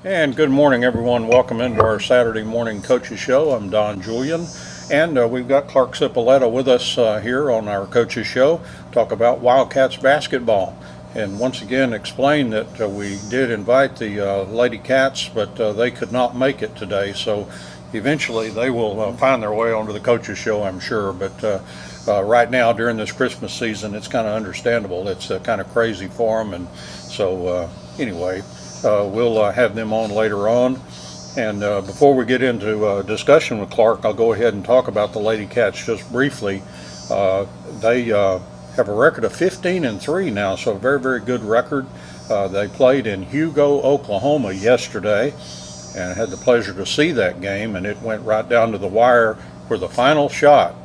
And good morning, everyone. Welcome into our Saturday morning coaches show. I'm Don Julian, and we've got Clark Cipoletta with us here on our coaches show. Talk about Wildcats basketball, and once again explain that we did invite the Lady Cats, but they could not make it today. So eventually they will find their way onto the coaches show, I'm sure. But right now during this Christmas season, it's kind of understandable. It's kind of crazy for them, and so anyway. We'll have them on later on. And before we get into discussion with Clark, I'll go ahead and talk about the Lady Cats just briefly. They have a record of 15-3 now, so a very, very good record. They played in Hugo, Oklahoma yesterday, and I had the pleasure to see that game, and it went right down to the wire for the final shot.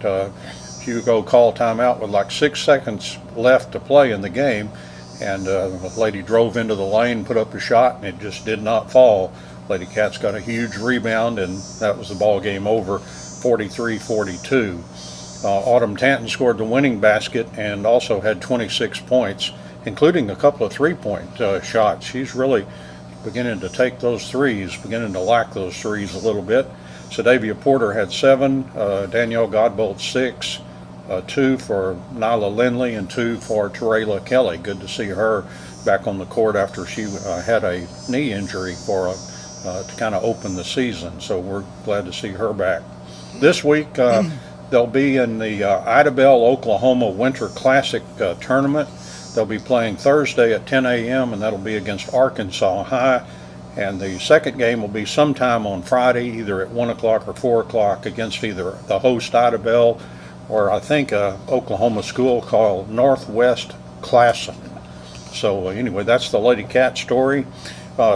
Hugo called timeout with like 6 seconds left to play in the game. And the lady drove into the lane, put up a shot, and it just did not fall. Lady Cats got a huge rebound, and that was the ball game over, 43-42. Autumn Tanton scored the winning basket and also had 26 points, including a couple of three-point shots. She's really beginning to take those threes, beginning to lack those threes a little bit. Sadavia Porter had 7, Danielle Godbolt 6. 2 for Nyla Lindley and 2 for Terrella Kelly. Good to see her back on the court after she had a knee injury to kind of open the season. So we're glad to see her back. This week they'll be in the Idabel, Oklahoma Winter Classic tournament. They'll be playing Thursday at 10 a.m. and that'll be against Arkansas High. And the second game will be sometime on Friday, either at 1 o'clock or 4 o'clock against either the host Idabel or I think Oklahoma school called Northwest Classen. So anyway, that's the Lady Cat story.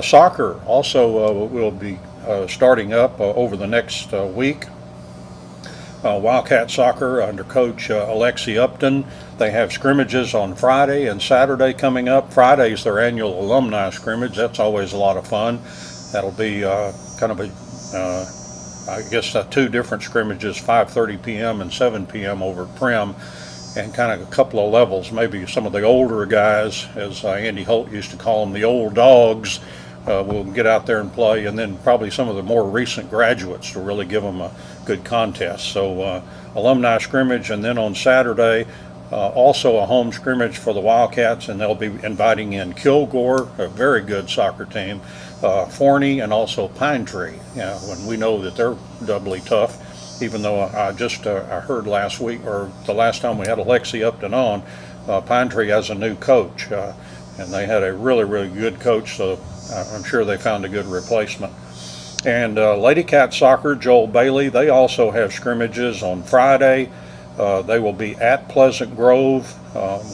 Soccer also will be starting up over the next week. Wildcat Soccer under Coach Alexi Upton. They have scrimmages on Friday and Saturday coming up. Friday's their annual alumni scrimmage. That's always a lot of fun. That'll be kind of a I guess 2 different scrimmages, 5:30 p.m. and 7 p.m. over at Prim, and kind of a couple of levels. Maybe some of the older guys, as Andy Holt used to call them, the old dogs, will get out there and play, and then probably some of the more recent graduates to really give them a good contest. So alumni scrimmage, and then on Saturday, also a home scrimmage for the Wildcats, and they'll be inviting in Kilgore, a very good soccer team, Forney, and also Pine Tree. When we know that they're doubly tough, even though I heard last week, or the last time we had Alexi Upton on, Pine Tree has a new coach, and they had a really, really good coach, so I'm sure they found a good replacement. And Lady Cat Soccer, Joel Bailey, they also have scrimmages on Friday. They will be at Pleasant Grove,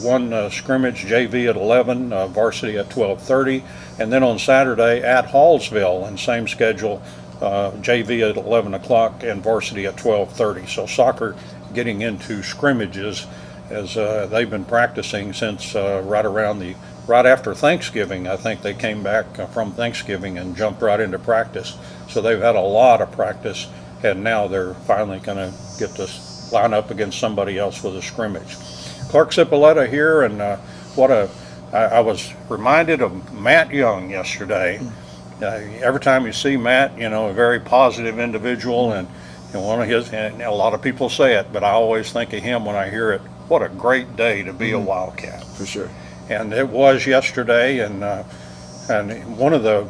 one scrimmage, JV at 11, varsity at 12:30, and then on Saturday at Hallsville, and same schedule, JV at 11 o'clock and varsity at 12:30. So soccer getting into scrimmages as they've been practicing since right after Thanksgiving. I think they came back from Thanksgiving and jumped right into practice. So they've had a lot of practice, and now they're finally going to get to line up against somebody else with a scrimmage. Clark Cipoletta here, and I was reminded of Matt Young yesterday. Every time you see Matt, a very positive individual, and one of his, and a lot of people say it, but I always think of him when I hear it. What a great day to be a Wildcat. For sure. And it was yesterday, and one of the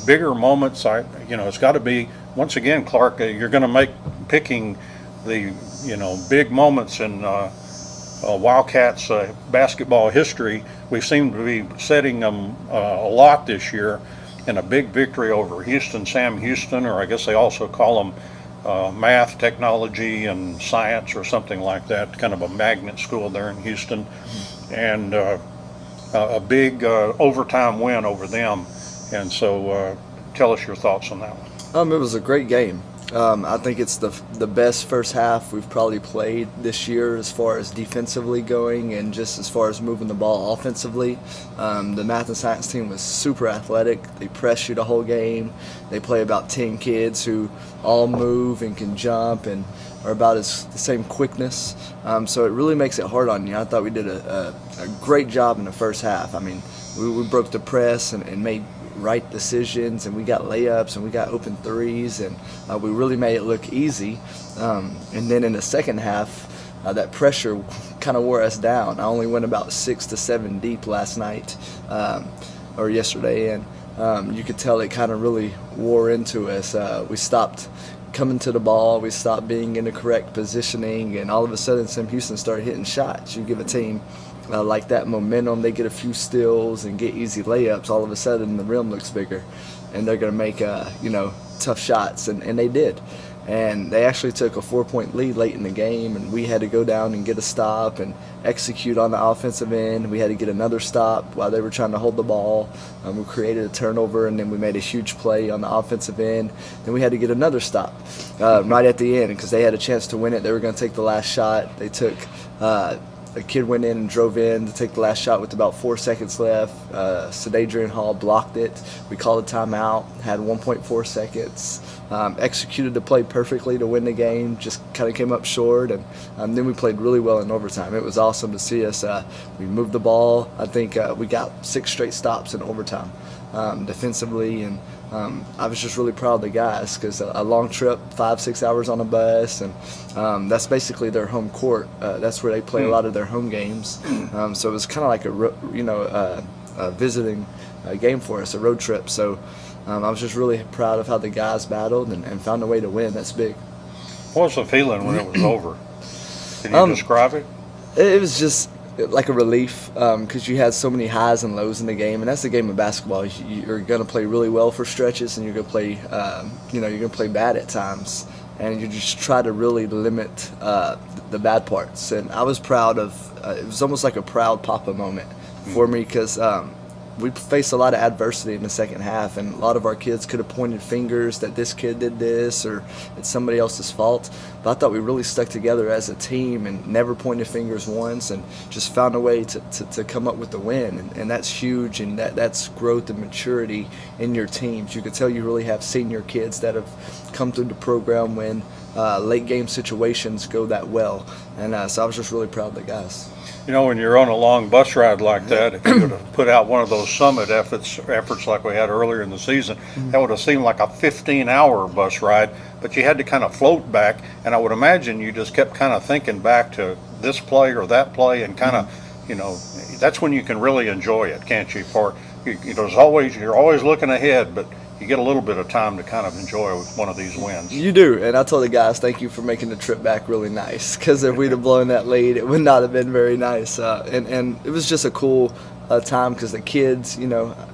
bigger moments, it's got to be, once again, Clark, you're going to make picking the big moments in Wildcats basketball history. We seem to be setting them a lot this year, in a big victory over Sam Houston, or I guess they also call them math, technology, and science, or something like that, kind of a magnet school there in Houston, and a big overtime win over them. And so tell us your thoughts on that one. It was a great game. I think it's the best first half we've probably played this year as far as defensively going, and just as far as moving the ball offensively. The math and science team was super athletic. They press you the whole game. They play about 10 kids who all move and can jump and are about the same quickness. So it really makes it hard on you. I thought we did a great job in the first half. I mean, we broke the press and made right decisions, and we got layups, and we got open threes, and we really made it look easy. And then in the second half, that pressure kind of wore us down. I only went about 6 to 7 deep last night or yesterday, and you could tell it kind of really wore into us. We stopped coming to the ball, we stopped being in the correct positioning, and all of a sudden Sam Houston started hitting shots. You give a team like that momentum, they get a few steals and get easy layups, all of a sudden the rim looks bigger and they're going to make tough shots, and they did. And they actually took a 4-point lead late in the game, and we had to go down and get a stop and execute on the offensive end. We had to get another stop while they were trying to hold the ball. We created a turnover, and then we made a huge play on the offensive end. Then we had to get another stop right at the end because they had a chance to win it. They were going to take the last shot. They took a kid went in and drove in to take the last shot with about 4 seconds left. Adrian Hall blocked it. We called a timeout, had 1.4 seconds. Executed the play perfectly to win the game, just kind of came up short, and then we played really well in overtime. It was awesome to see us. We moved the ball. I think we got 6 straight stops in overtime defensively, and I was just really proud of the guys because a long trip, 5-6 hours on a bus, and that's basically their home court. That's where they play a lot of their home games. So it was kind of like a visiting game for us, a road trip. So I was just really proud of how the guys battled and found a way to win. That's big. What was the feeling when it was over? Can you describe it? It was just like a relief because you had so many highs and lows in the game, and that's the game of basketball. You're going to play really well for stretches, and you're going to play, you're going to play bad at times, and you just try to really limit the bad parts. And I was proud of. It was almost like a proud papa moment for me because we faced a lot of adversity in the second half, and a lot of our kids could have pointed fingers that this kid did this or it's somebody else's fault. But I thought we really stuck together as a team and never pointed fingers once, and just found a way to come up with the win. And that's huge, and that's growth and maturity in your teams. You could tell you really have senior kids that have come through the program when late game situations go that well. And so I was just really proud of the guys. You know, when you're on a long bus ride like that, if you would have put out one of those summit efforts like we had earlier in the season, that would have seemed like a 15-hour bus ride, but you had to kind of float back, and I would imagine you just kept kind of thinking back to this play or that play, and kind of, that's when you can really enjoy it, can't you? You're always looking ahead, but you get a little bit of time to kind of enjoy one of these wins. You do, and I told the guys thank you for making the trip back really nice, because if we'd have blown that lead, it would not have been very nice. And it was just a cool time because the kids,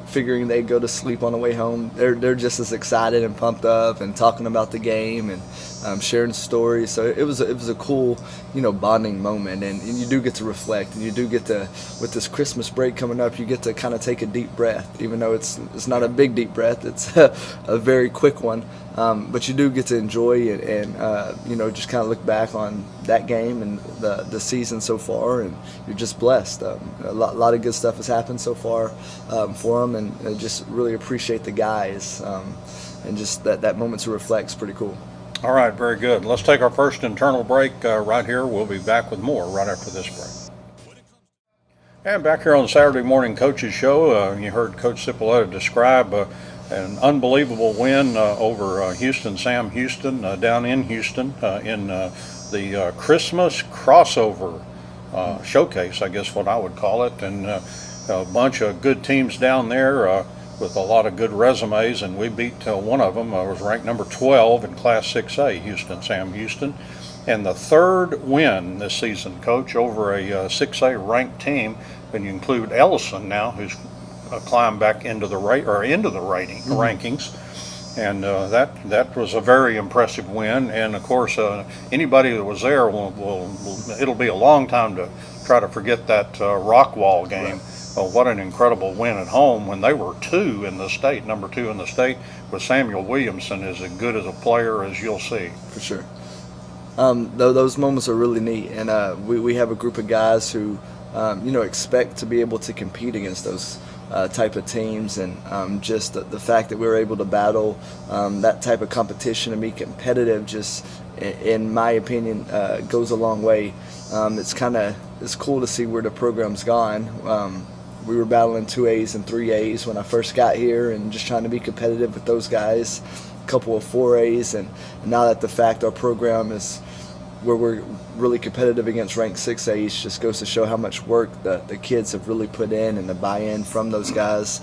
figuring they'd go to sleep on the way home, they're just as excited and pumped up and talking about the game and sharing stories. So it was a cool, bonding moment, and you do get to reflect, and you do get to, with this Christmas break coming up, you get to kind of take a deep breath, even though it's not a big deep breath, it's a very quick one. But you do get to enjoy it and just kind of look back on that game and the season so far, and you're just blessed. A lot of good stuff has happened so far for them, and just really appreciate the guys, and just that moment to reflect is pretty cool. All right, very good. Let's take our first internal break right here. We'll be back with more right after this break. And back here on the Saturday Morning Coaches Show, you heard Coach Cipoletta describe an unbelievable win over Sam Houston down in Houston in the Christmas crossover showcase, I guess what I would call it, and a bunch of good teams down there with a lot of good resumes, and we beat one of them. Was ranked number 12 in Class 6A, Sam Houston, and the third win this season, Coach, over a 6A ranked team. When you include Ellison now, who's climbed back into the rankings, and that was a very impressive win. And of course, anybody that was there it'll be a long time to try to forget that Rockwall game. Right. What an incredible win at home when they were number 2 in the state, with Samuel Williamson as good as a player as you'll see. For sure. Those moments are really neat, and we have a group of guys who expect to be able to compete against those type of teams, and just the fact that we were able to battle that type of competition and be competitive, just in my opinion, goes a long way. It's cool to see where the program's gone. we were battling 2As and 3As when I first got here, and just trying to be competitive with those guys. A couple of 4As, and now that the fact our program is where we're really competitive against ranked 6As, just goes to show how much work the kids have really put in and the buy-in from those guys.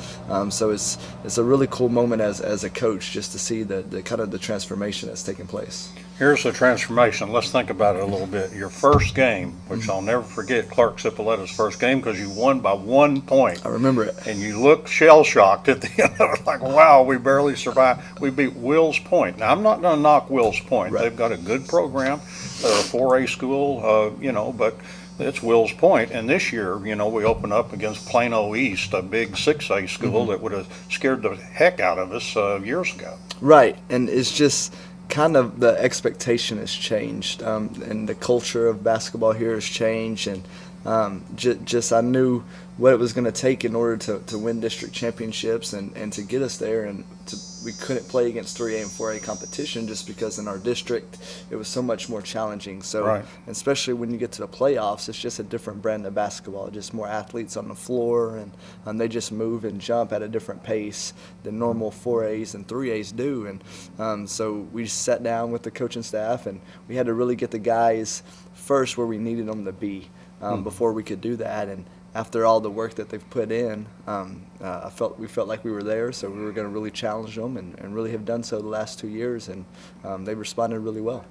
So it's a really cool moment as a coach, just to see the kind of the transformation that's taking place. Here's the transformation. Let's think about it a little bit. Your first game, which I'll never forget, Clark Cipoletta's first game, because you won by 1 point. I remember it. And you look shell-shocked at the end of it, like, wow, we barely survived. We beat Wills Point. Now, I'm not going to knock Wills Point. Right. They've got a good program. They're a 4A school, but it's Wills Point. And this year, we open up against Plano East, a big 6A school that would have scared the heck out of us years ago. Right, and it's just kind of the expectation has changed, and the culture of basketball here has changed, and just I knew what it was going to take in order to win district championships and to get us there, and we couldn't play against 3A and 4A competition just because in our district it was so much more challenging. So right. Especially when you get to the playoffs, it's just a different brand of basketball, just more athletes on the floor, and they just move and jump at a different pace than normal 4As and 3As do. And so we just sat down with the coaching staff, and we had to really get the guys first where we needed them to be before we could do that. And after all the work that they've put in, we felt like we were there, so we were going to really challenge them, and really have done so the last 2 years, and they responded really well.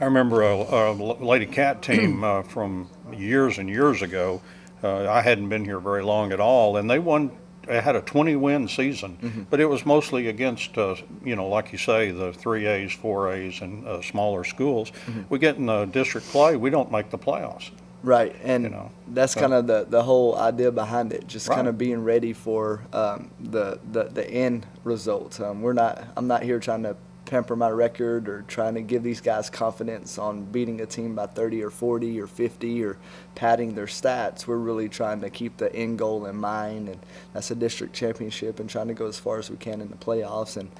I remember a Lady Cat team from years and years ago. I hadn't been here very long at all, and they won. They had a 20-win season, but it was mostly against, like you say, the 3As, 4As, and smaller schools. We get in the district play, we don't make the playoffs. Right, and that's kind of the whole idea behind it, just kind of being ready for the end result. I'm not here trying to pamper my record or trying to give these guys confidence on beating a team by 30 or 40 or 50 or padding their stats. We're really trying to keep the end goal in mind, and that's a district championship, and trying to go as far as we can in the playoffs. And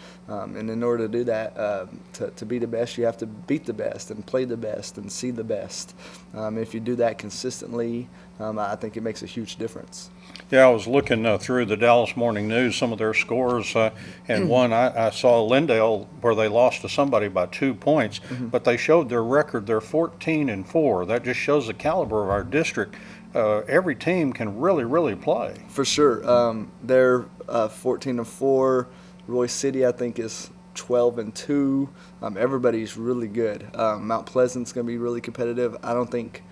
in order to do that, to be the best, you have to beat the best and play the best and see the best. If you do that consistently, I think it makes a huge difference. Yeah, I was looking through the Dallas Morning News, some of their scores, and one I saw Lindale where they lost to somebody by 2 points, but they showed their record. They're 14-4. That just shows the caliber of our district. Every team can really, really play. For sure. They're 14-4. Royce City, I think, is 12-2. Everybody's really good. Mount Pleasant's going to be really competitive. I don't think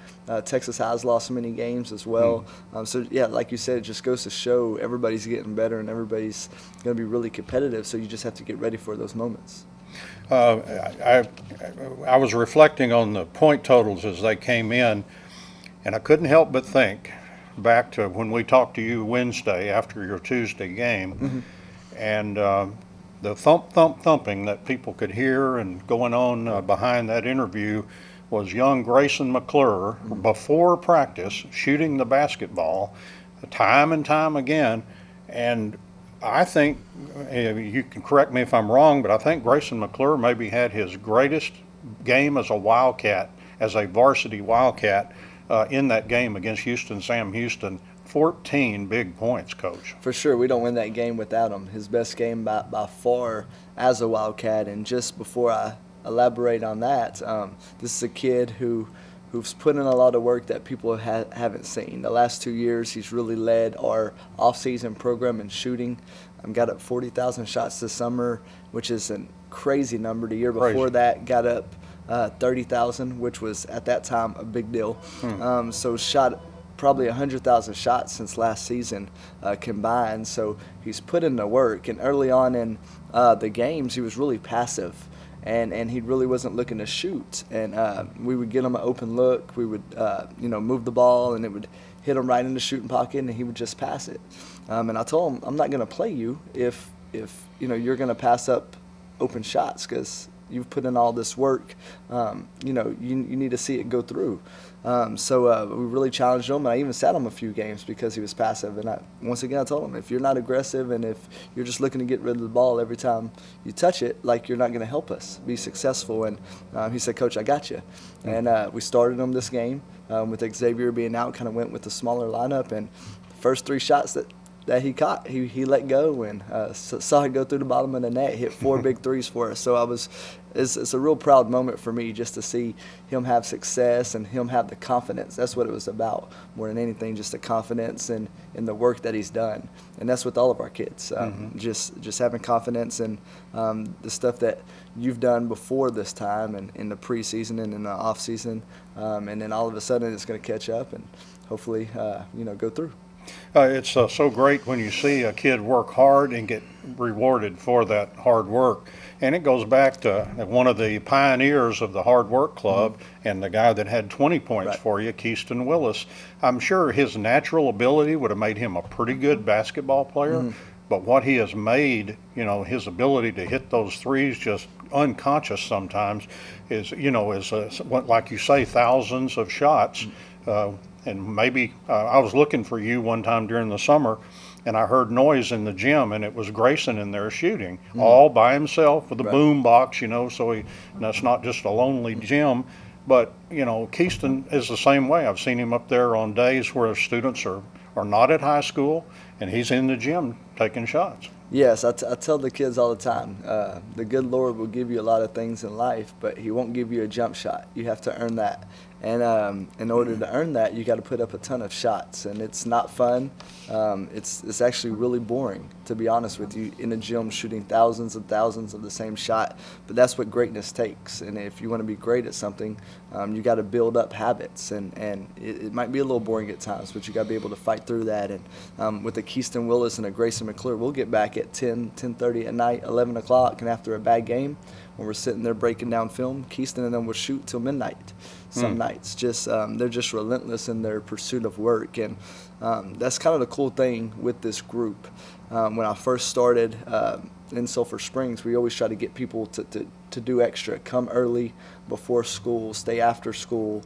Texas High's lost many games as well. So, yeah, like you said, it just goes to show everybody's getting better and everybody's going to be really competitive, so you just have to get ready for those moments. I was reflecting on the point totals as they came in, and I couldn't help but think back to when we talked to you Wednesday after your Tuesday game, and the thumping that people could hear and going on behind that interview was young Grayson McClure before practice shooting the basketball time and time again. And I think, you can correct me if I'm wrong, but I think Grayson McClure maybe had his greatest game as a Wildcat, as a varsity Wildcat, in that game against Sam Houston. 14 big points, Coach. For sure, we don't win that game without him. His best game by far as a Wildcat. And just before I elaborate on that, this is a kid who's put in a lot of work that people haven't seen. The last 2 years, he's really led our off-season program in shooting. Got up 40,000 shots this summer, which is a crazy number. The year before that, got up 30,000, which was at that time a big deal. So shot probably 100,000 shots since last season combined. So he's put in the work. And early on in the games, he was really passive. And he really wasn't looking to shoot. And we would get him an open look. We would, move the ball, and it would hit him right in the shooting pocket, and he would just pass it. And I told him, I'm not going to play you if you're going to pass up open shots, because you've put in all this work. You need to see it go through. So we really challenged him, and I even sat him a few games because he was passive. And once again, I told him, if you're not aggressive and if you're just looking to get rid of the ball every time you touch it, you're not going to help us be successful. And he said, Coach, I got you. And we started him this game with Xavier being out, kind of went with the smaller lineup. And first 3 shots that he caught, he let go and saw it go through the bottom of the net, hit 4 big threes for us. So it's a real proud moment for me just to see him have success and him have the confidence. That's what it was about more than anything, just the confidence in the work that he's done. And that's with all of our kids, just having confidence in the stuff that you've done before this time and in the preseason and in the off season, and then all of a sudden it's going to catch up and hopefully go through. It's so great when you see a kid work hard and get rewarded for that hard work. And it goes back to one of the pioneers of the Hard Work Club and the guy that had 20 points for you, Keyston Willis. I'm sure his natural ability would have made him a pretty good basketball player. But what he has made, his ability to hit those threes just unconscious sometimes is like you say, thousands of shots. And maybe I was looking for you one time during the summer, and I heard noise in the gym, and it was Grayson in there shooting all by himself with a boom box, so that's not just a lonely gym. But, Keyston is the same way. I've seen him up there on days where students are not at high school, and he's in the gym taking shots. Yes, I tell the kids all the time, the good Lord will give you a lot of things in life, but he won't give you a jump shot. You have to earn that. And in order to earn that, you got to put up a ton of shots, and it's not fun. It's actually really boring, to be honest with you, in a gym shooting thousands and thousands of the same shot. But that's what greatness takes. And if you want to be great at something, you got to build up habits. And it might be a little boring at times, but you got to be able to fight through that. And with a Keyston Willis and a Grayson McClure, we'll get back at 10:30 at night, 11 o'clock, and after a bad game, when we're sitting there breaking down film, Keyston and them will shoot till midnight. Some nights, they're just relentless in their pursuit of work, and that's kind of the cool thing with this group. When I first started in Sulphur Springs, we always try to get people to do extra, come early before school, stay after school,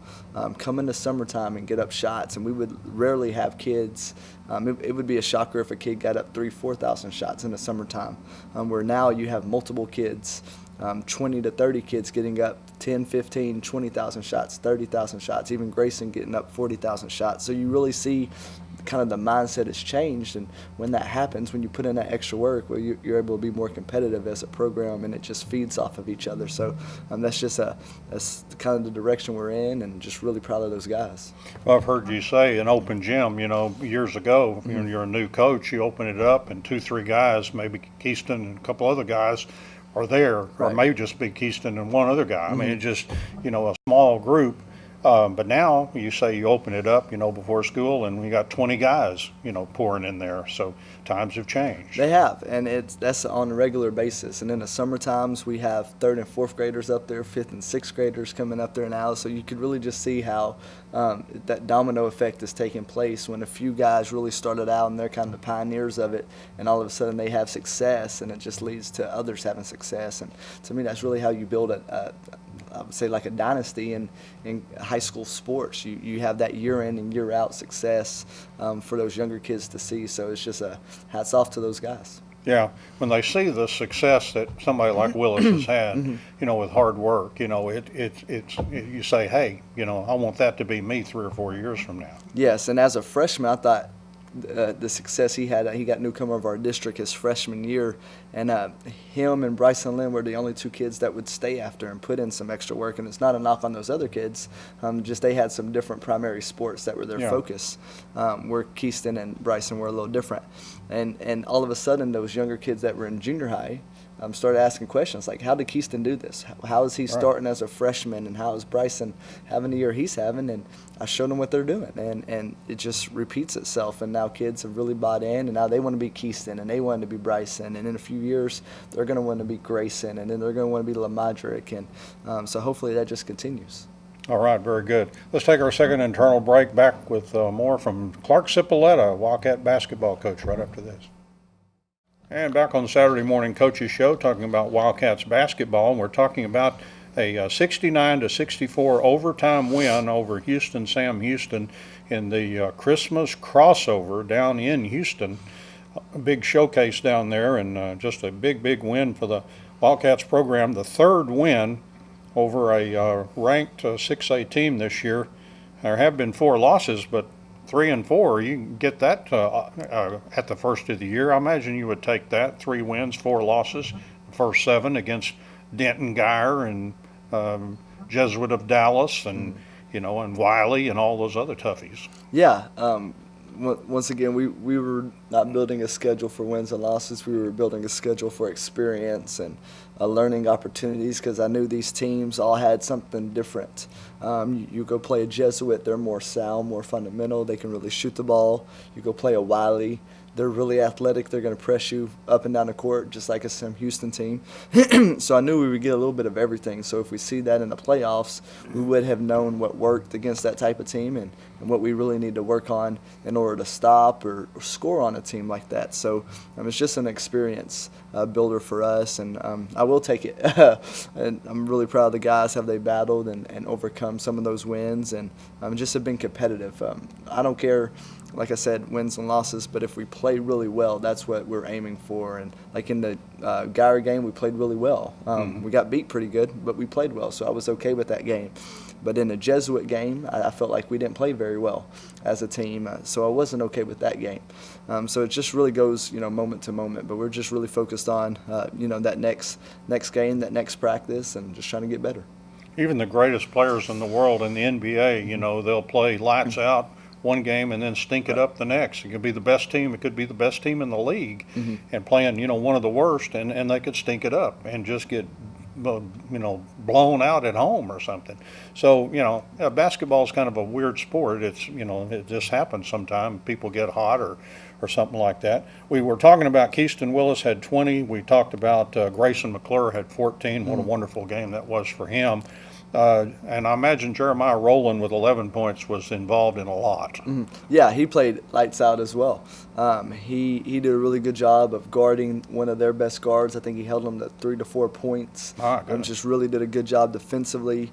come in the summertime and get up shots, and we would rarely have kids. It would be a shocker if a kid got up 3,000-4,000 shots in the summertime, where now you have multiple kids. 20 to 30 kids getting up 10, 15, 20,000 shots, 30,000 shots, even Grayson getting up 40,000 shots. So you really see kind of the mindset has changed, and when that happens, when you put in that extra work, well, you're able to be more competitive as a program, and it just feeds off of each other. So that's kind of the direction we're in, and just really proud of those guys. Well, I've heard you say an open gym, years ago, when you're a new coach, you open it up and 2-3 guys, maybe Keyston and a couple other guys, are there, or maybe just be Keyston and one other guy. I mean, it's just, a small group. But now you say you open it up, before school, and we got 20 guys, pouring in there. So times have changed. They have, and that's on a regular basis. And in the summer times, we have 3rd and 4th graders up there, 5th and 6th graders coming up there now. So you could really just see how that domino effect is taking place when a few guys really started out and they're kind of the pioneers of it, and all of a sudden they have success, and it just leads to others having success. And to me, that's really how you build I would say like a dynasty in high school sports. You have that year in and year out success for those younger kids to see. So it's just a hats off to those guys. Yeah, when they see the success that somebody like Willis has had, with hard work, it's you say, hey, I want that to be me 3 or 4 years from now. Yes, and as a freshman, I thought the success he had. He got newcomer of our district his freshman year, and him and Bryson Lynn were the only 2 kids that would stay after and put in some extra work. And it's not a knock on those other kids, just they had some different primary sports that were their focus, where Keyston and Bryson were a little different. And all of a sudden, those younger kids that were in junior high started asking questions like, how did Keyston do this? How is he starting as a freshman, and how is Bryson having the year he's having? And I showed them what they're doing, and it just repeats itself. And now kids have really bought in, and now they want to be Keyston, and they want to be Bryson, and in a few years they're going to want to be Grayson, and then they're going to want to be LaModrick, and so hopefully that just continues. All right, very good. Let's take our second internal break. Back with more from Clark Cipoletta, Wildcat basketball coach, right after this. And back on the Saturday Morning Coaches Show, talking about Wildcats basketball. And we're talking about a 69-64 overtime win over Sam Houston in the Christmas crossover down in Houston. A big showcase down there, and just a big win for the Wildcats program. The 3rd win over a ranked 6A team this year. There have been 4 losses, but 3-4, you can get that at the first of the year. I imagine you would take that. 3 wins, 4 losses, the first 7 against Denton Geyer and Jesuit of Dallas and and Wiley and all those other toughies. Yeah. Once again, we were not building a schedule for wins and losses. We were building a schedule for experience and learning opportunities, because I knew these teams all had something different. You go play a Jesuit, they're more sound, more fundamental. They can really shoot the ball. You go play a Wiley, they're really athletic. They're going to press you up and down the court just like a Sam Houston team. So I knew we would get a little bit of everything. So if we see that in the playoffs, we would have known what worked against that type of team and what we really need to work on in order to stop or score on a team like that. So it's just an experience builder for us, and I will take it. And I'm really proud of the guys, how they battled and overcome some of those wins, and just have been competitive. I don't care, like I said, wins and losses, but if we play really well, that's what we're aiming for. And like in the Geyer game, we played really well. We got beat pretty good, but we played well, so I was okay with that game. But in the Jesuit game, I felt like we didn't play very well as a team, so I wasn't okay with that game. So it just really goes, moment to moment. But we're just really focused on, that next game, that next practice, and just trying to get better. Even the greatest players in the world in the NBA, they'll play lights out one game and then stink it up the next. It could be the best team. It could be the best team in the league, and playing, one of the worst, and they could stink it up and just get blown out at home or something. So basketball is kind of a weird sport. It's it just happens sometimes. People get hot or something like that. We were talking about Keyston Willis had 20. We talked about Grayson McClure had 14. What a wonderful game that was for him. And I imagine Jeremiah Rowland with 11 points was involved in a lot. Yeah, he played lights out as well. He did a really good job of guarding one of their best guards. I think he held them to 3 to 4 points. Just really did a good job defensively.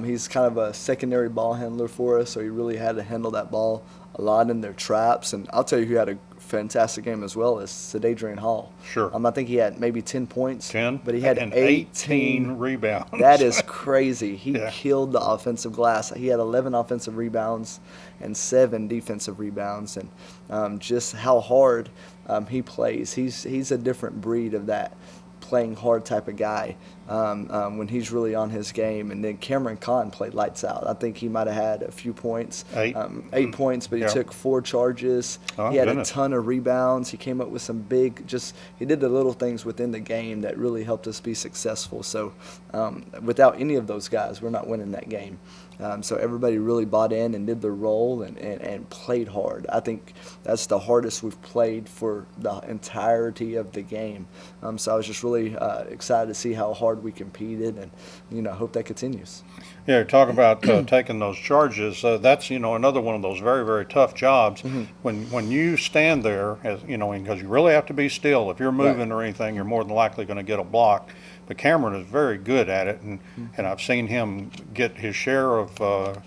He's kind of a secondary ball handler for us, so he really had to handle that ball a lot in their traps. And I'll tell you who had a fantastic game as well as Sadadrian Hall. Sure. I think he had maybe 10 points. 10? But he had and 18 rebounds. That is crazy. He Yeah. killed the offensive glass. He had 11 offensive rebounds and 7 defensive rebounds. And just how hard he plays. He's a different breed of that playing hard type of guy when he's really on his game. And then Cameron Kahn played lights out. I think he might have had a few points, 8 points, but he took 4 charges. He had a ton of rebounds. He came up with some he did the little things within the game that really helped us be successful. So without any of those guys, we're not winning that game. So everybody really bought in and did their role and played hard. I think that's the hardest we've played for the entirety of the game. So I was just really excited to see how hard we competed, and hope that continues. Yeah, talk about taking those charges. That's another one of those very, very tough jobs. When you stand there, because you really have to be still. If you're moving or anything, you're more than likely going to get a block. But Cameron is very good at it, and I've seen him get his share of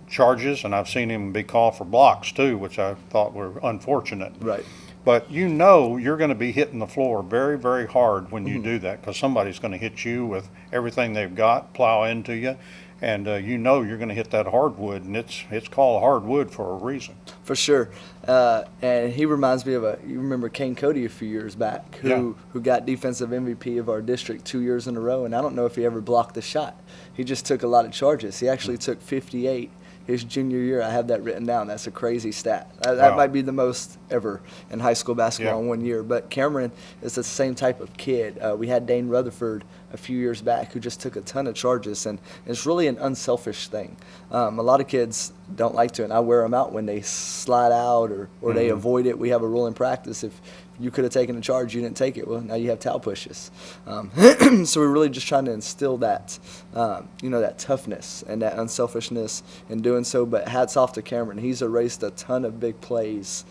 charges, and I've seen him be called for blocks too, which I thought were unfortunate. Right. But you're going to be hitting the floor very, very hard when you do that, because somebody's going to hit you with everything they've got, plow into you, and you're going to hit that hardwood, and it's called hardwood for a reason. For sure. And he reminds me of you remember Kane Cody a few years back, who got defensive MVP of our district 2 years in a row, and I don't know if he ever blocked a shot. He just took a lot of charges. He actually took 58 his junior year. I have that written down. That's a crazy stat. That might be the most ever in high school basketball in 1 year. But Cameron is the same type of kid. We had Dane Rutherford a few years back who just took a ton of charges, and it's really an unselfish thing. A lot of kids don't like to, and I wear them out when they slide out or they avoid it. We have a rule in practice: if you could have taken a charge, you didn't take it, well, now you have towel pushes. So we're really just trying to instill that, that toughness and that unselfishness in doing so. But hats off to Cameron. He's erased a ton of big plays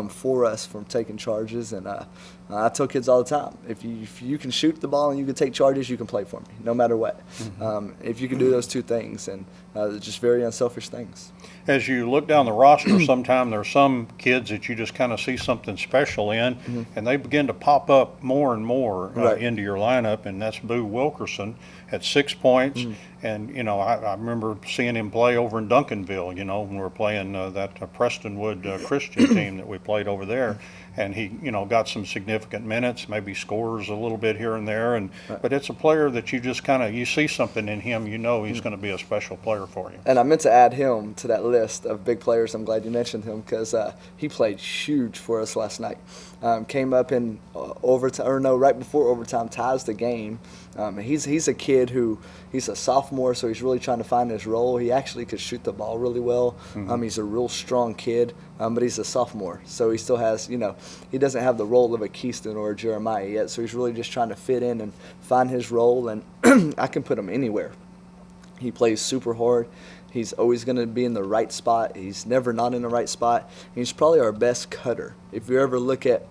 for us from taking charges. And I tell kids all the time, if you can shoot the ball and you can take charges, you can play for me, no matter what. If you can do those two things, and they're just very unselfish things. As you look down the roster, sometimes there are some kids that you just kind of see something special in, and they begin to pop up more and more into your lineup, and that's Boo Wilkerson at 6 points. And, you know, I remember seeing him play over in Duncanville, you know, when we were playing that Prestonwood Christian team that we played over there. And he, you know, got some significant minutes, maybe scores a little bit here and there. But it's a player that you just kind of, you see something in him, you know he's going to be a special player for you. And I meant to add him to that list of big players. I'm glad you mentioned him, because he played huge for us last night. Came up in overtime, or no, right before overtime, ties the game. He's a kid who, he's a sophomore, so he's really trying to find his role. He actually could shoot the ball really well. He's a real strong kid, but he's a sophomore, so he still has, you know, he doesn't have the role of a Keyston or a Jeremiah yet, so he's really just trying to fit in and find his role, and I can put him anywhere. He plays super hard. He's always going to be in the right spot. He's never not in the right spot. He's probably our best cutter. If you ever look at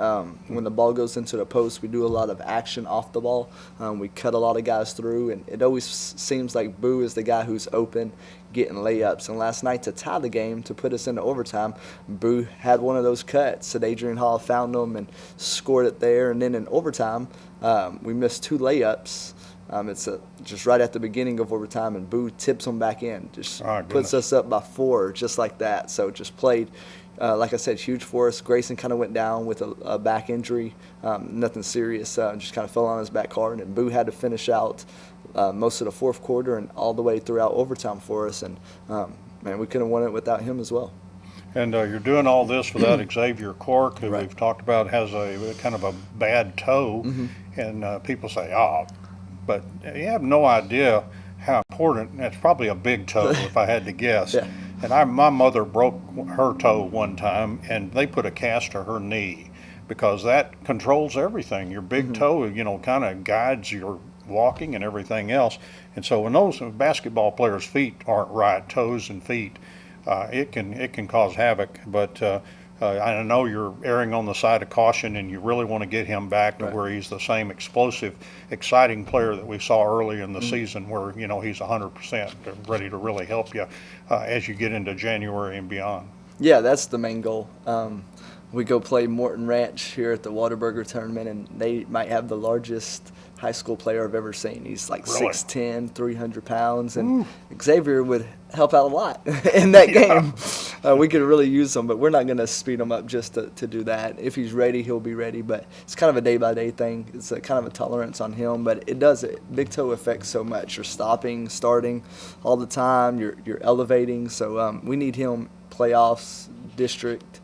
when the ball goes into the post, we do a lot of action off the ball. We cut a lot of guys through, and it always seems like Boo is the guy who's open, getting layups. And last night, to tie the game, to put us into overtime, Boo had one of those cuts. So Adrian Hall found him and scored it there. And then in overtime, we missed 2 layups. It's just right at the beginning of overtime, and Boo tips them back in. Just puts us up by 4, just like that. So just played, like I said, huge for us. Grayson kind of went down with a back injury, nothing serious, just kind of fell on his back hard. And Boo had to finish out most of the fourth quarter and all the way throughout overtime for us. And, man, we couldn't have won it without him as well. And you're doing all this without Xavier Cork, who we've talked about has a kind of a bad toe. And people say, oh, but you have no idea how important. That's probably a big toe, if I had to guess. And my mother broke her toe one time, and they put a cast to her knee, because that controls everything. Your big toe, you know, kind of guides your walking and everything else. And so when those basketball players' feet aren't right, toes and feet, it can cause havoc. But I know you're erring on the side of caution, and you really want to get him back to where he's the same explosive, exciting player that we saw early in the season, where, you know, he's 100% ready to really help you as you get into January and beyond. Yeah, that's the main goal. We go play Morton Ranch here at the Whataburger tournament, and they might have the largest high school player I've ever seen. He's like 6'10", 300 pounds, and Xavier would help out a lot in that game. We could really use him, but we're not going to speed him up just to do that. If he's ready, he'll be ready, but it's kind of a day-by-day thing. It's a kind of a tolerance on him, but it does it. Big toe affects so much. You're stopping, starting all the time. You're elevating, so we need him playoffs, district,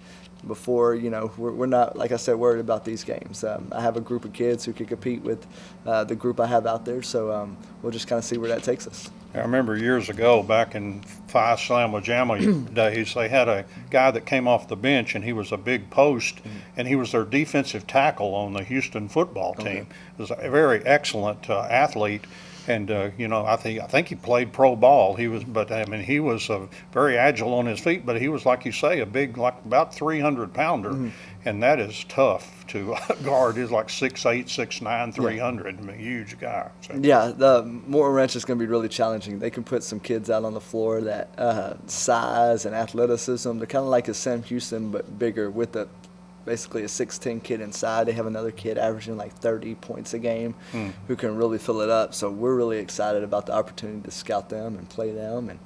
before, you know, we're not, like I said, worried about these games. I have a group of kids who can compete with the group I have out there, so we'll just kind of see where that takes us. I remember years ago, back in Phi Slamma Jamma days, they had a guy that came off the bench, and he was a big post, and he was their defensive tackle on the Houston football team. He was a very excellent athlete. And you know, I think he played pro ball. He was, but I mean, he was very agile on his feet. But he was, like you say, a big, like about 300-pounder, and that is tough to guard. He's like 6'8", 6'9", 300. I mean, huge guy. So. Yeah, the Morton Ranch is going to be really challenging. They can put some kids out on the floor that size and athleticism. They're kind of like a Sam Houston, but bigger, with basically a 6'10" kid inside. They have another kid averaging like 30 points a game who can really fill it up. So we're really excited about the opportunity to scout them and play them, and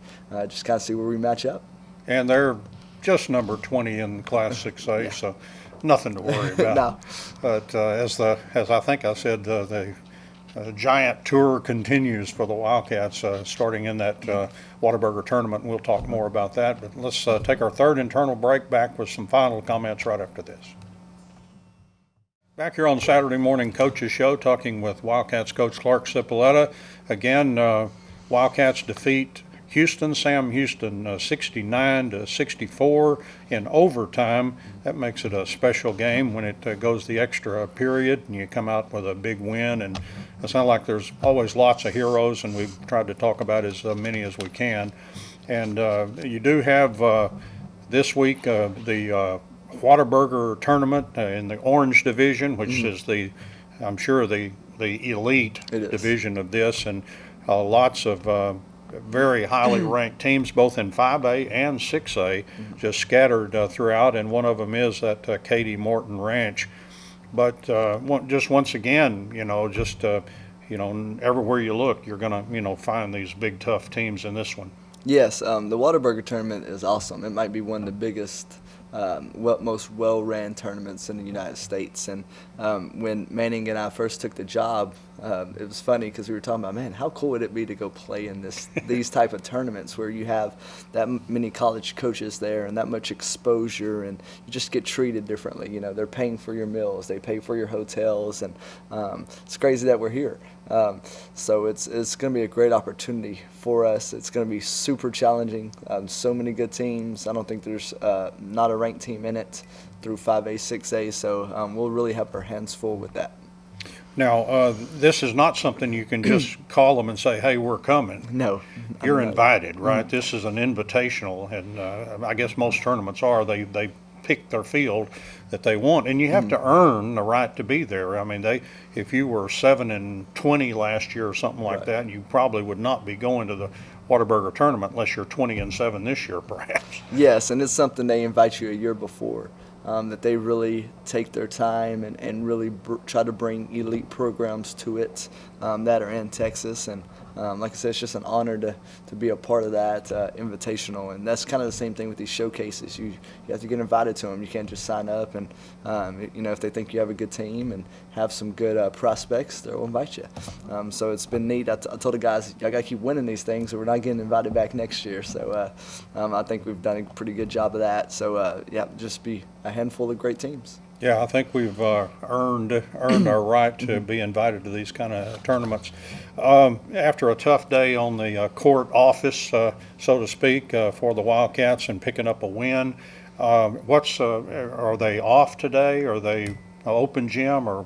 just kind of see where we match up. And they're just number 20 in Class 6A, so nothing to worry about. No. But as I think I said, the giant tour continues for the Wildcats, starting in that Whataburger tournament, and we'll talk more about that. But let's take our third internal break, back with some final comments right after this. Back here on Saturday Morning Coaches Show, talking with Wildcats coach Clark Cipoletta. Again, Wildcats defeat Sam Houston 69-64 in overtime. That makes it a special game when it goes the extra period and you come out with a big win. And it's not like there's always lots of heroes, and we've tried to talk about as many as we can. And you do have this week the Whataburger tournament in the Orange Division, which is I'm sure the elite division of this, and lots of very highly ranked teams, both in 5A and 6A, just scattered throughout, and one of them is at Katy Morton Ranch. But just once again, everywhere you look, you're going to, find these big, tough teams in this one. Yes, the Whataburger tournament is awesome. It might be one of the biggest, most well-ran tournaments in the United States. And when Manning and I first took the job, it was funny because we were talking about, man, how cool would it be to go play in these type of tournaments where you have that many college coaches there and that much exposure, and you just get treated differently. They're paying for your meals, they pay for your hotels, and it's crazy that we're here. So it's going to be a great opportunity for us. It's going to be super challenging. So many good teams. I don't think there's not a ranked team in it through 5A, 6A. So we'll really have our hands full with that. Now, this is not something you can just call them and say, hey, we're coming. No. You're invited, right? This is an invitational, and I guess most tournaments are. They pick their field that they want, and you have to earn the right to be there. I mean, if you were 7-20 last year or something like that, you probably would not be going to the Whataburger tournament unless you're 20-7 this year, perhaps. Yes, and it's something they invite you a year before. That they really take their time and really try to bring elite programs to it that are in Texas. And like I said, it's just an honor to be a part of that invitational. And that's kind of the same thing with these showcases. You have to get invited to them. You can't just sign up. And, if they think you have a good team and have some good prospects, they'll invite you. So it's been neat. I told the guys, I got to keep winning these things, or we're not getting invited back next year. So I think we've done a pretty good job of that. So, just be a handful of great teams. Yeah, I think we've earned our right to be invited to these kind of tournaments. After a tough day on the court office, so to speak, for the Wildcats and picking up a win, are they off today? Are they open gym, or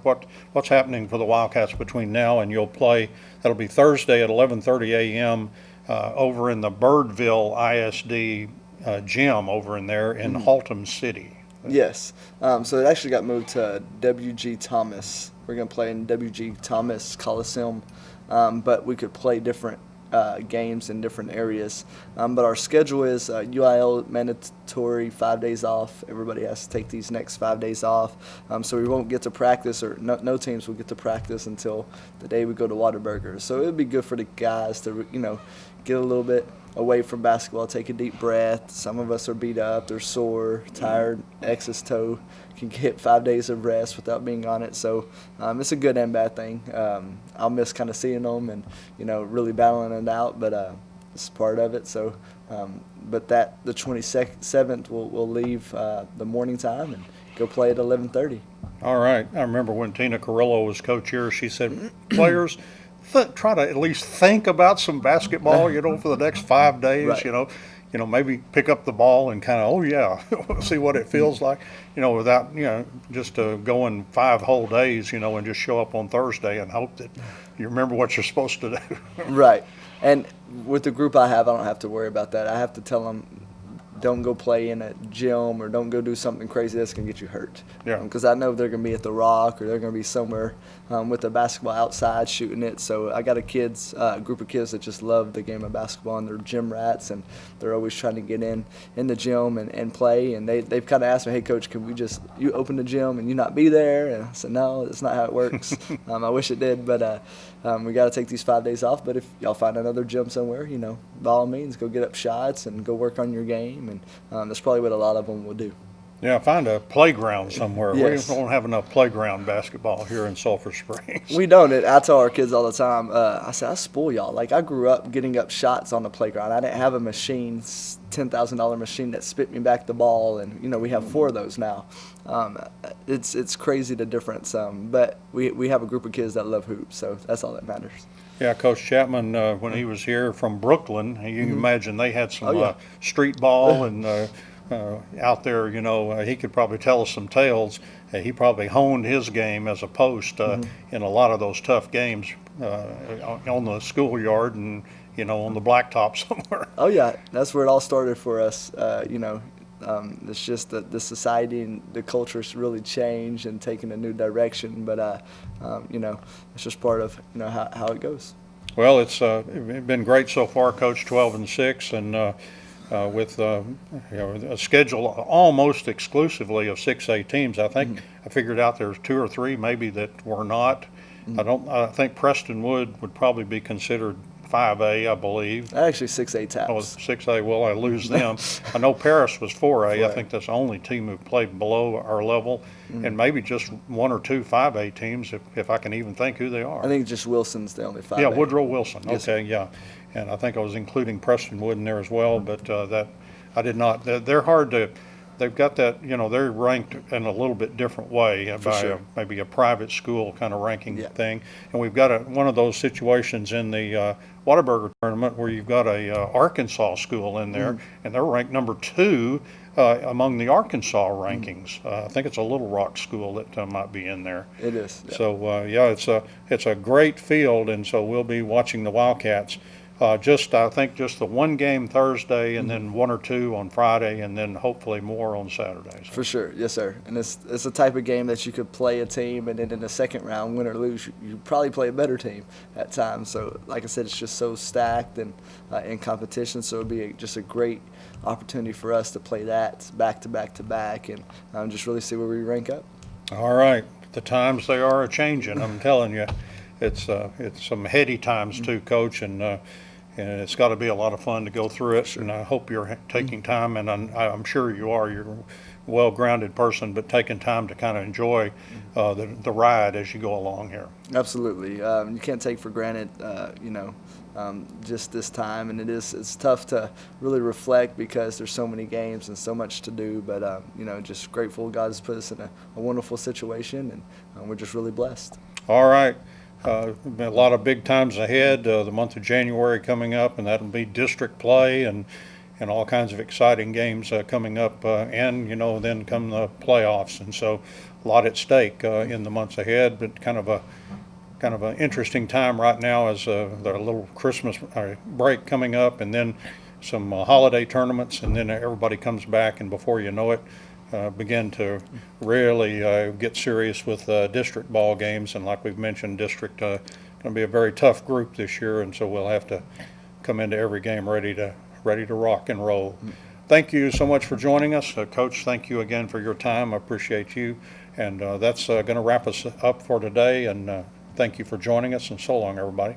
what's happening for the Wildcats between now and you'll play? That'll be Thursday at 11:30 a.m. Over in the Birdville ISD gym over in there in Haltom City. Yes. So it actually got moved to W.G. Thomas. We're going to play in W.G. Thomas Coliseum, but we could play different games in different areas. But our schedule is UIL mandatory 5 days off. Everybody has to take these next 5 days off. So we won't get to practice, or no teams will get to practice until the day we go to Whataburger. So it would be good for the guys to, get a little bit away from basketball, take a deep breath. Some of us are beat up, they're sore, tired, X's toe, can get 5 days of rest without being on it. So it's a good and bad thing. I'll miss kind of seeing them and, really battling it out, but it's part of it. So, but the 27th we'll leave the morning time and go play at 11:30. All right. I remember when Tina Carrillo was coach here, she said, players, try to at least think about some basketball, for the next 5 days, right. Maybe pick up the ball and kind of, see what it feels like, without, just going 5 whole days, and just show up on Thursday and hope that you remember what you're supposed to do. Right. And with the group I have, I don't have to worry about that. I have to tell them, don't go play in a gym or don't go do something crazy that's going to get you hurt. Yeah. Because I know they're going to be at the Rock or they're going to be somewhere with the basketball outside shooting it. So I got a group of kids that just love the game of basketball, and they're gym rats, and they're always trying to get in the gym and play. And they've kind of asked me, hey, Coach, can we you open the gym and you not be there? And I said, no, that's not how it works. I wish it did, but we got to take these 5 days off. But if y'all find another gym somewhere, by all means, go get up shots and go work on your game. And that's probably what a lot of them will do. Yeah, find a playground somewhere. Yes. We don't have enough playground basketball here in Sulphur Springs. We don't. I tell our kids all the time, I say, I spoil y'all. Like, I grew up getting up shots on the playground. I didn't have a machine, $10,000 machine that spit me back the ball, and, we have 4 of those now. It's crazy the difference, but we have a group of kids that love hoops, so that's all that matters. Yeah, Coach Chapman, when he was here from Brooklyn, you can imagine they had some street ball and out there, he could probably tell us some tales. He probably honed his game as a post in a lot of those tough games on the schoolyard and, on the blacktop somewhere. Oh, yeah, that's where it all started for us. It's just that the society and the culture's really changed and taken a new direction. But it's just part of how it goes. Well, it's been great so far, Coach. 12-6, and with a schedule almost exclusively of 6A teams. I think I figured out there's 2 or 3 maybe that were not. I think Prestonwood would probably be considered 5A, I believe. Actually, 6A Taps. Oh, 6A. Well, I lose them. I know Paris was 4A. 4A. I think that's the only team who played below our level, and maybe just 1 or 2 5A teams, if I can even think who they are. I think just Wilson's the only 5A. Yeah, Woodrow Wilson. Yes, Okay, yeah, and I think I was including Prestonwood in there as well, but that I did not. They're hard to. They've got that, they're ranked in a little bit different way by sure. maybe a private school kind of ranking Yeah. thing. And we've got one of those situations in the Whataburger tournament where you've got a Arkansas school in there, and they're ranked number 2 among the Arkansas rankings. I think it's a Little Rock school that might be in there. It is. Yeah. So it's a great field, and so we'll be watching the Wildcats. I think just the one game Thursday, and then 1 or 2 on Friday, and then hopefully more on Saturdays. For sure, yes, sir. And it's a type of game that you could play a team, and then in the second round, win or lose, you probably play a better team at times. So, like I said, it's just so stacked and in competition. So it'd be just a great opportunity for us to play that back to back to back, and just really see where we rank up. All right, the times they are a-changing. I'm telling you, it's some heady times too, Coach, and it's got to be a lot of fun to go through it. Sure. And I hope you're taking time, and I'm sure you are. You're a well-grounded person, but taking time to kind of enjoy the ride as you go along here. Absolutely. You can't take for granted, just this time, and it's tough to really reflect because there's so many games and so much to do. But just grateful God has put us in a wonderful situation, and we're just really blessed. All right. A lot of big times ahead. The month of January coming up, and that'll be district play and all kinds of exciting games coming up, and then come the playoffs, and so a lot at stake in the months ahead. But kind of an interesting time right now as the little Christmas break coming up, and then some holiday tournaments, and then everybody comes back, and before you know it, begin to really get serious with district ball games. And like we've mentioned, district going to be a very tough group this year, and so we'll have to come into every game ready to rock and roll. Thank you so much for joining us, Coach. Thank you again for your time. I appreciate you, and that's going to wrap us up for today. And thank you for joining us, and so long, everybody.